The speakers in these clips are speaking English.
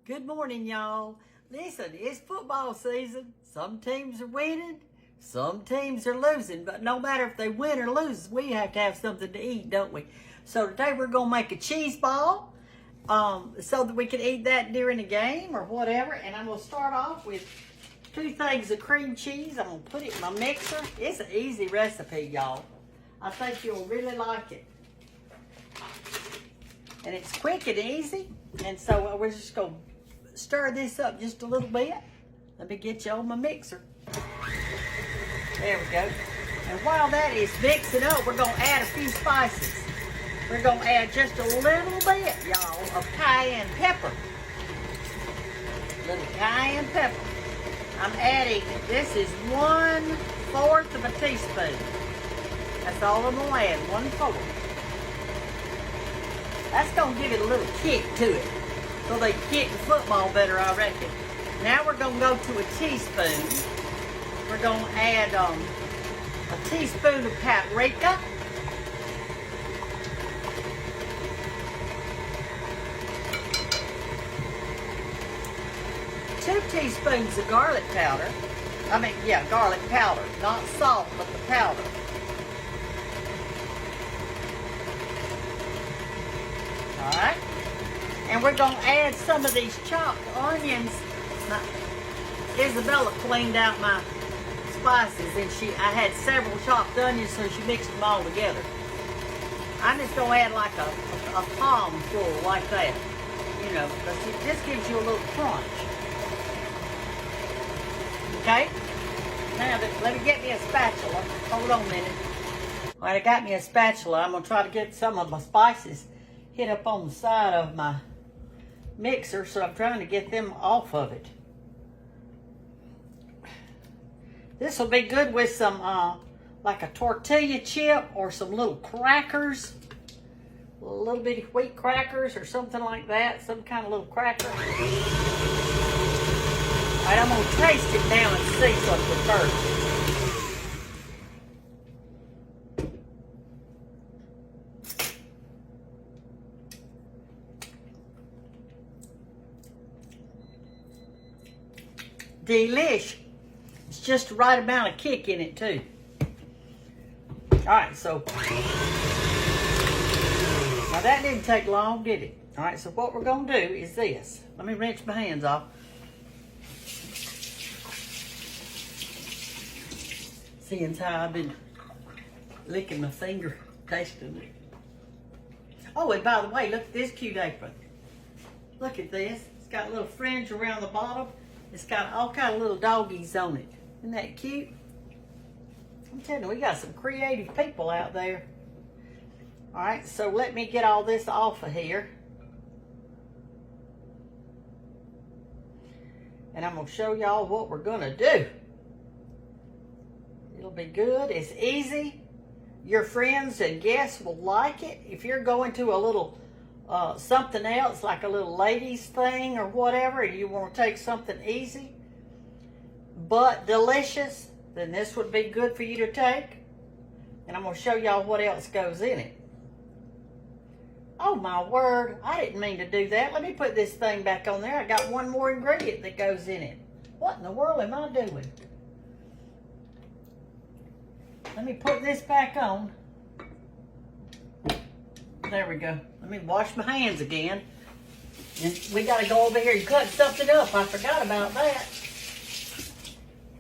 Good morning, y'all. Listen, it's football season. Some teams are winning, some teams are losing, but no matter if they win or lose, we have to have something to eat, don't we? So today we're going to make a cheese ball so that we can eat that during the game or whatever. And I'm going to start off with 2 things of cream cheese. I'm going to put it in my mixer. It's an easy recipe, y'all. I think you'll really like it. And it's quick and easy. And so we're just going to stir this up just a little bit. Let me get you on my mixer. There we go. And while that is mixing up, we're going to add a few spices. We're going to add just a little bit, y'all, of cayenne pepper. Little cayenne pepper. I'm adding, this is 1/4 of a teaspoon. That's all I'm going to add, 1/4. That's going to give it a little kick to it, so they can kick the football better, I reckon. Now we're going to go to a teaspoon. We're going to add a teaspoon of paprika. Two teaspoons of garlic powder. Garlic powder, not salt, but the powder. All right. And we're going to add some of these chopped onions. Now, Isabella cleaned out my spices, and I had several chopped onions, so she mixed them all together. I'm just going to add like a palm full like that, you know, because it just gives you a little crunch. Okay? Now, let me get me a spatula. Hold on a minute. All right, I got me a spatula. I'm going to try to get some of my spices hit up on the side of my mixer, so I'm trying to get them off of it. This will be good with some, like a tortilla chip or some little crackers. Little bitty wheat crackers or something like that. Some kind of little cracker. All right, I'm going to taste it now and see something first. Delish. It's just the right amount of kick in it too. All right, so now that didn't take long, did it? All right, so what we're gonna do is this. Let me rinse my hands off. Seeing how I've been licking my finger, tasting it. Oh, and by the way, look at this cute apron. Look at this. It's got a little fringe around the bottom. It's got all kind of little doggies on it. Isn't that cute? I'm telling you, we got some creative people out there. All right, so let me get all this off of here. And I'm going to show y'all what we're going to do. It'll be good. It's easy. Your friends and guests will like it. If you're going to a little something else, like a little ladies thing or whatever, and you want to take something easy but delicious, then this would be good for you to take. And I'm going to show y'all what else goes in it. Oh my word, I didn't mean to do that. Let me put this thing back on there. I got one more ingredient that goes in it. What in the world am I doing? Let me put this back on. There we go. Let me wash my hands again. And we got to go over here and cut something up. I forgot about that.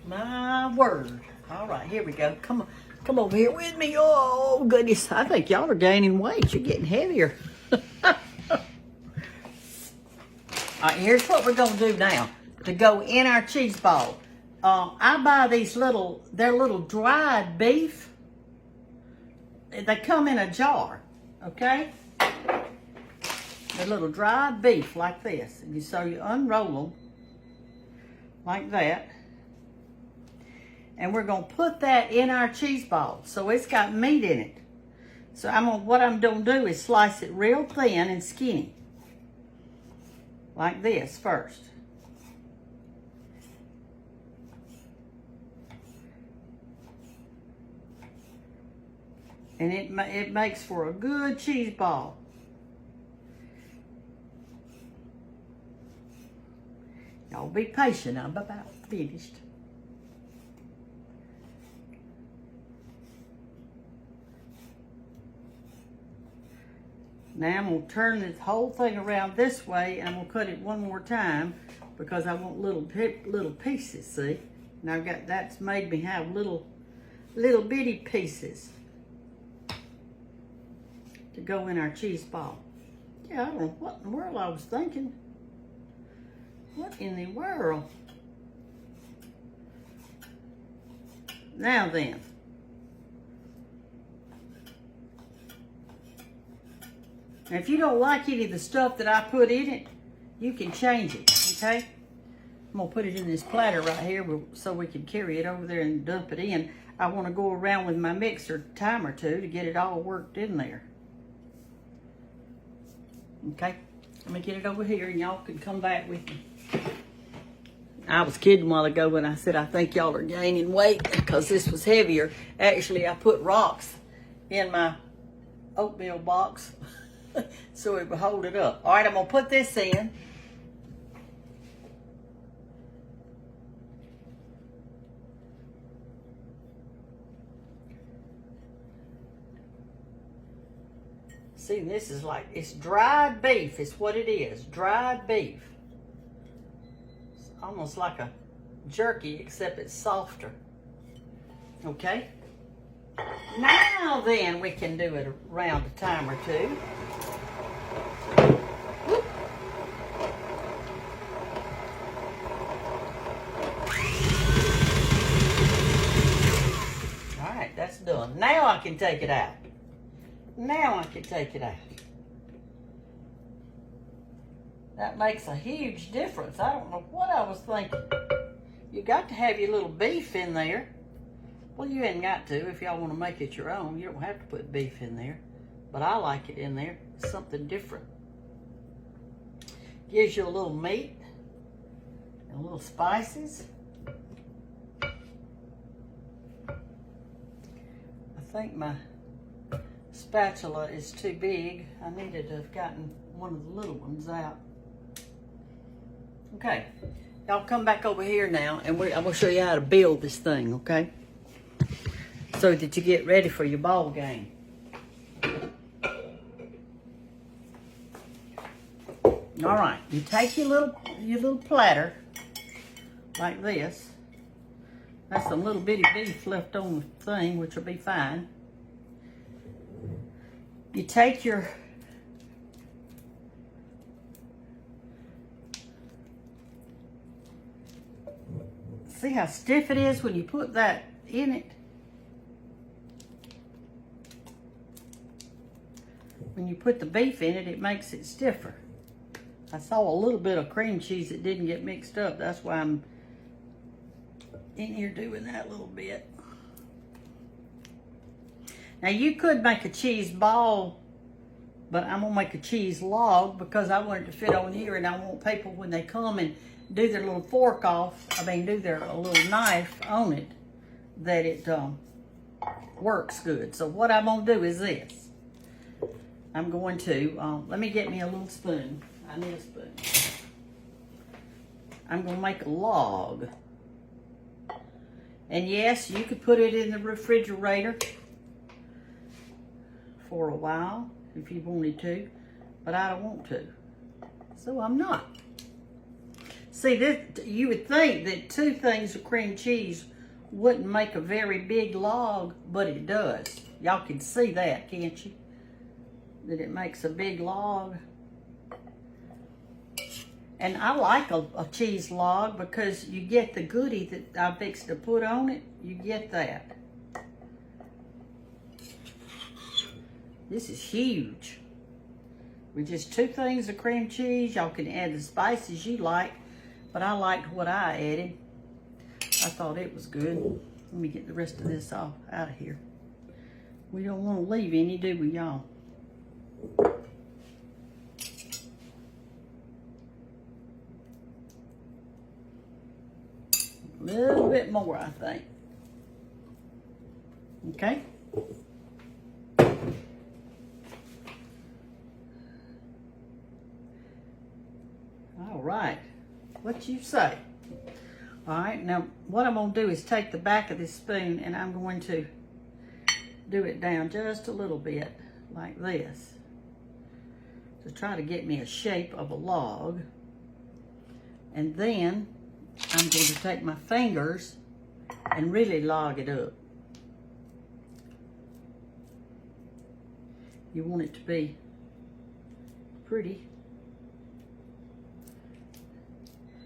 My word. All right, here we go. Come on. Come over here with me. Oh, goodness. I think y'all are gaining weight. You're getting heavier. All right, here's what we're going to do now to go in our cheese ball. I buy these they're little dried beef. They come in a jar, okay? They're little dried beef like this. And so you unroll them like that. And we're going to put that in our cheese ball. So it's got meat in it. So what I'm going to do is slice it real thin and skinny. Like this first. And it makes for a good cheese ball. Y'all be patient. I'm about finished. Now I'm going to turn this whole thing around this way, and I'm going to cut it one more time because I want little pieces, see? And I've got, that's made me have little bitty pieces to go in our cheese ball. Yeah, I don't know what in the world I was thinking. What in the world? Now then. Now, if you don't like any of the stuff that I put in it, you can change it, okay? I'm gonna put it in this platter right here so we can carry it over there and dump it in. I wanna go around with my mixer a time or two to get it all worked in there. Okay, let me get it over here and y'all can come back with me. I was kidding a while ago when I said I think y'all are gaining weight because this was heavier. Actually, I put rocks in my oatmeal box so it would hold it up. All right, I'm gonna put this in. See, this is like, it's dried beef is what it is, dried beef. It's almost like a jerky, except it's softer. Okay? Now then, we can do it around a time or two. Whoop. All right, that's done. Now I can take it out. Now I can take it out. That makes a huge difference. I don't know what I was thinking. You got to have your little beef in there. Well, you ain't got to if y'all want to make it your own. You don't have to put beef in there. But I like it in there. It's something different. Gives you a little meat and a little spices. I think my spatula is too big. I needed to have gotten one of the little ones out. Okay, y'all come back over here now and I'm gonna show you how to build this thing, okay? So that you get ready for your ball game. All right, you take your little platter like this. That's some little bitty beef left on the thing, which will be fine. You take your see how stiff it is when you put that in it? When you put the beef in it, it makes it stiffer. I saw a little bit of cream cheese that didn't get mixed up. That's why I'm in here doing that a little bit. Now you could make a cheese ball, but I'm gonna make a cheese log because I want it to fit on here, and I want people when they come and do their little fork off, do their little knife on it, that it works good. So what I'm gonna do is this. I'm going to, let me get me a little spoon. I need a spoon. I'm gonna make a log. And yes, you could put it in the refrigerator for a while if you wanted to, but I don't want to, so I'm not. See, this, you would think that 2 things of cream cheese wouldn't make a very big log, but it does. Y'all can see that, can't you? That it makes a big log. And I like a cheese log because you get the goodie that I fixed to put on it. You get that. This is huge. With just 2 things of cream cheese, y'all can add the spices you like, but I liked what I added. I thought it was good. Let me get the rest of this off out of here. We don't want to leave any, do we, y'all? A little bit more, I think. Okay. All right. What you say? All right, now what I'm gonna do is take the back of this spoon and I'm going to do it down just a little bit like this to try to get me a shape of a log. And then I'm going to take my fingers and really log it up. You want it to be pretty.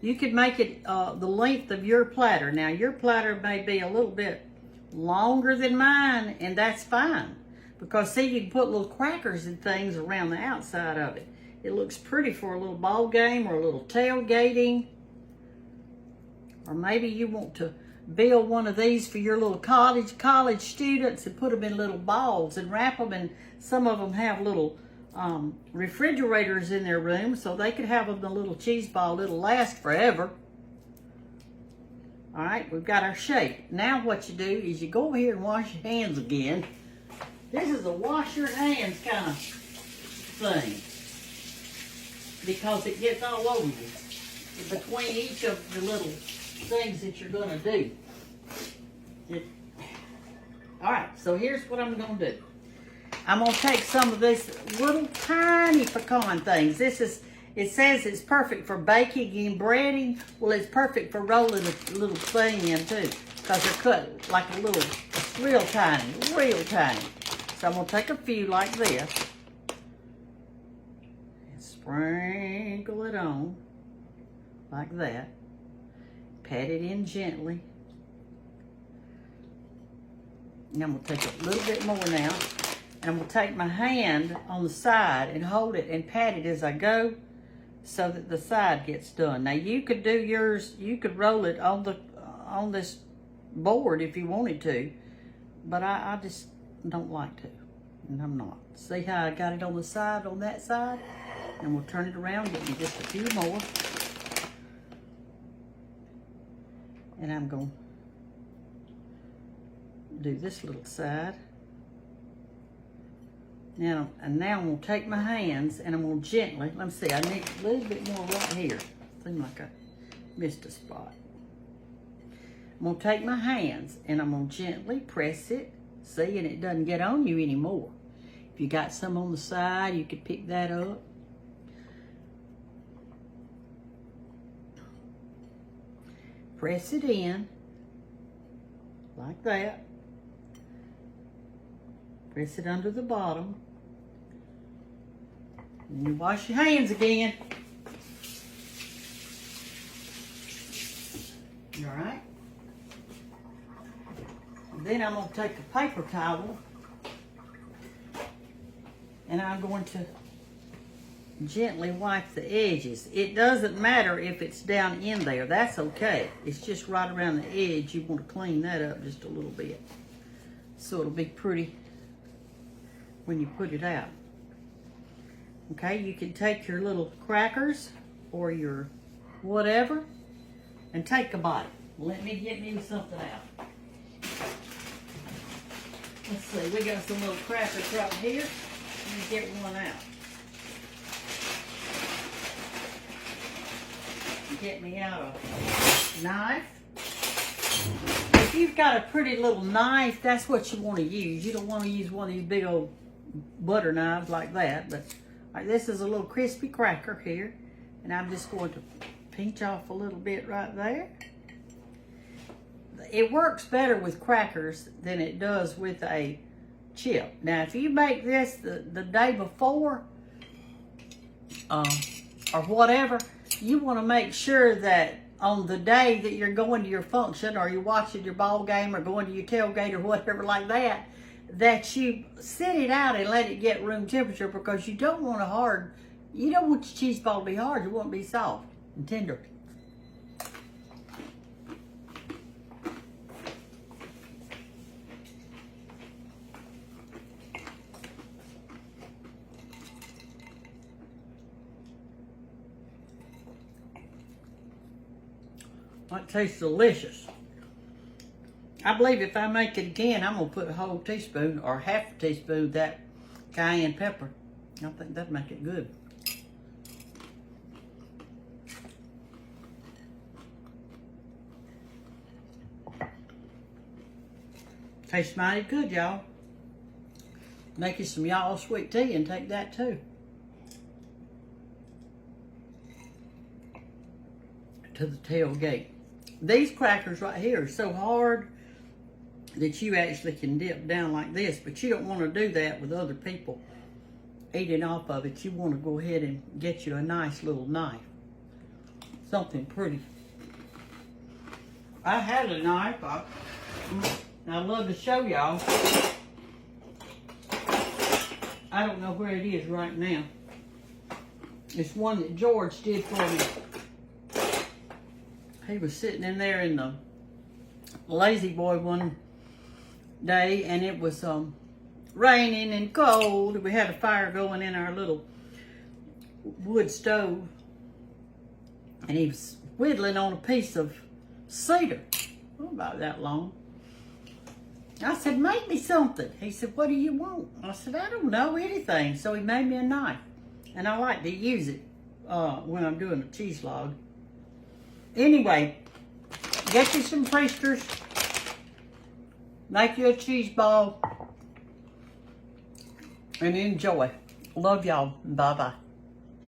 You could make it the length of your platter. Now your platter may be a little bit longer than mine, and that's fine. Because see, you can put little crackers and things around the outside of it. It looks pretty for a little ball game or a little tailgating. Or maybe you want to build one of these for your little college students and put them in little balls and wrap them, and some of them have little refrigerators in their room, so they could have them in a little cheese ball. It'll last forever. All right, we've got our shape. Now what you do is you go over here and wash your hands again. This is a wash your hands kind of thing because it gets all over you between each of the little things that you're gonna do. All right, so here's what I'm gonna do. I'm gonna take some of this little tiny pecan things. It says it's perfect for baking and breading. Well, it's perfect for rolling a little thing in too, because they're cut like a little, real tiny, real tiny. So I'm gonna take a few like this and sprinkle it on like that. Pat it in gently. And I'm gonna take a little bit more now. And I'm gonna take my hand on the side and hold it and pat it as I go so that the side gets done. Now you could do yours, you could roll it on this board if you wanted to, but I just don't like to, and I'm not. See how I got it on the side, on that side? And we'll turn it around, get me just a few more. And I'm gonna do this little side. Now I'm gonna take my hands and I'm gonna gently, let me see, I need a little bit more right here. Seems like I missed a spot. I'm gonna take my hands and I'm gonna gently press it, see, and it doesn't get on you anymore. If you got some on the side, you could pick that up. Press it in, like that. Press it under the bottom. And you wash your hands again. All right. And then I'm going to take a paper towel and I'm going to gently wipe the edges. It doesn't matter if it's down in there. That's okay. It's just right around the edge. You want to clean that up just a little bit so it'll be pretty when you put it out. Okay, you can take your little crackers or your whatever and take a bite. Let me get me something out. Let's see, we got some little crackers right here. Let me get one out. Get me out a knife. If you've got a pretty little knife, that's what you want to use. You don't want to use one of these big old butter knives like that, but like this is a little crispy cracker here, and I'm just going to pinch off a little bit right there. It works better with crackers than it does with a chip. Now, if you make this the day before or whatever, you want to make sure that on the day that you're going to your function or you're watching your ball game or going to your tailgate or whatever like that, that you set it out and let it get room temperature, because you don't want you don't want your cheese ball to be hard. You want it to be soft and tender. That tastes delicious. I believe if I make it again, I'm going to put a whole teaspoon or half a teaspoon of that cayenne pepper. I think that'd make it good. Tastes mighty good, y'all. Make you some y'all sweet tea and take that too. To the tailgate. These crackers right here are so hard that you actually can dip down like this, but you don't want to do that with other people eating off of it. You want to go ahead and get you a nice little knife. Something pretty. I had a knife. I'd love to show y'all. I don't know where it is right now. It's one that George did for me. He was sitting in there in the Lazy Boy one day, and it was raining and cold. We had a fire going in our little wood stove, and he was whittling on a piece of cedar, about that long. I said, make me something. He said, what do you want? I said, I don't know, anything. So he made me a knife, and I like to use it when I'm doing a cheese log. Anyway, get you some Priesters, make you a cheese ball, and enjoy. Love y'all. Bye-bye.